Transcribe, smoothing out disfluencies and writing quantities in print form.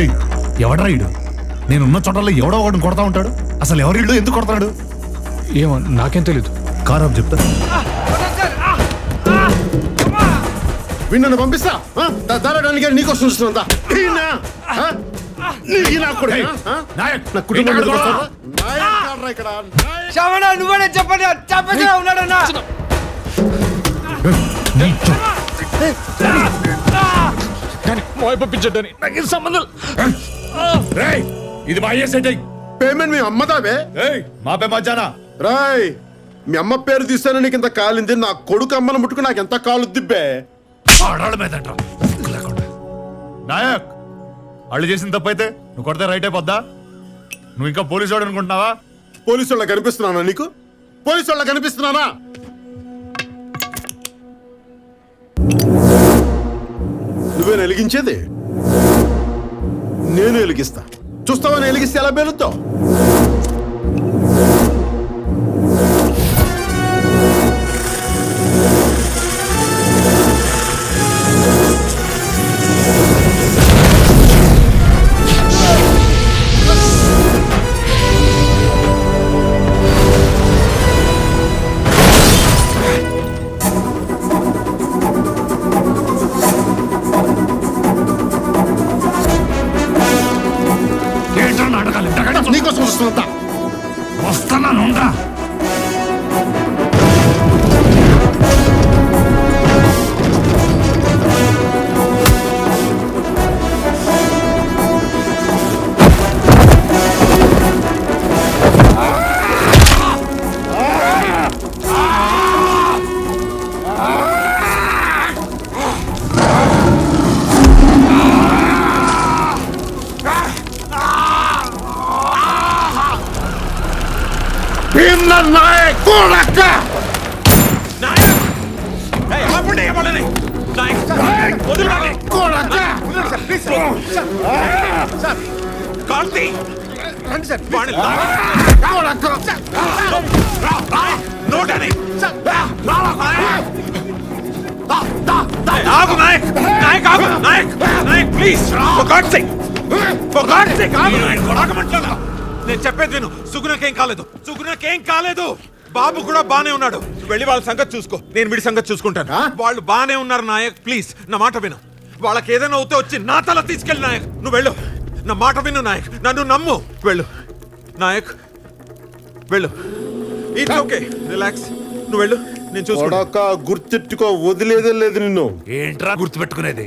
ఏయ్ ఎవడ్రా ఇడు? నేనున్న చోటల్లో ఎవడో ఒకటి కొడతా ఉంటాడు. అసలు ఎవరి ఇల్లు ఎందుకు కొడతాడు? ఏమో నాకేం తెలీదు. కారు చెప్తా. వీణ్ణను పంపిస్తా దారడానికి నీకోసం చూస్తున్నా నువ్వే చెప్పండి చెప్పగా ఉన్నాడన్నా. పంపించండి నాకు సంబంధం. ఇది మా సెట్ అయ్యి పేమెంట్ మీ అమ్మదావే మా పే మధ్యాహ్న రాయ్. మీ అమ్మ పేరు తీస్తాను నీకు ఇంత కాలింది. నా కొడుకు అమ్మను ముట్టుకు నాకు ఎంత కాలు దిబ్బే. నాయక్ వాళ్ళు చేసిన తప్పైతే నువ్వు కొడితే రైట్ అయిపోద్దా? నువ్వు ఇంకా పోలీసు వాడు అనుకుంటున్నావా? పోలీసు వాళ్ళ కనిపిస్తున్నానా నీకు? పోలీసు వాళ్ళ కనిపిస్తున్నానా? నువ్వేనా వెలిగించేది? నేను వెలిగిస్తా. చూస్తావని వెలిగిస్తే ఎలా పేలుతావు? నీకోసం వస్తున్నా. వస్తున్నాను. నాయక్ కొడక నేను చెప్పేది విను. సుగుణకేం కాలేదు, సుగుణకేం కాలేదు. బాబు కూడా బానే ఉన్నాడు. వెళ్ళి వాళ్ళ సంగతి చూసుకో, నేను వీడి సంగతి చూసుకుంటాను. వాళ్ళు బానే ఉన్నారు నాయక్, ప్లీజ్ నా మాట విను. వాళ్ళకి ఏదైనా అవుతే వచ్చి నా తల తీసుకెళ్ళి నాయక్. నువ్వు వెళ్ళు, నా మాట విను నాయక్, నన్ను నమ్ము. వెళ్ళు నాయక్, వెళ్ళు. It's okay, relax. నువ్వు వెళ్ళు, నేను చూసుకో. గుర్తెట్టుకో, వదిలేదే లేదు నిన్ను. ఏంట్రా గుర్తుపెట్టుకునేది?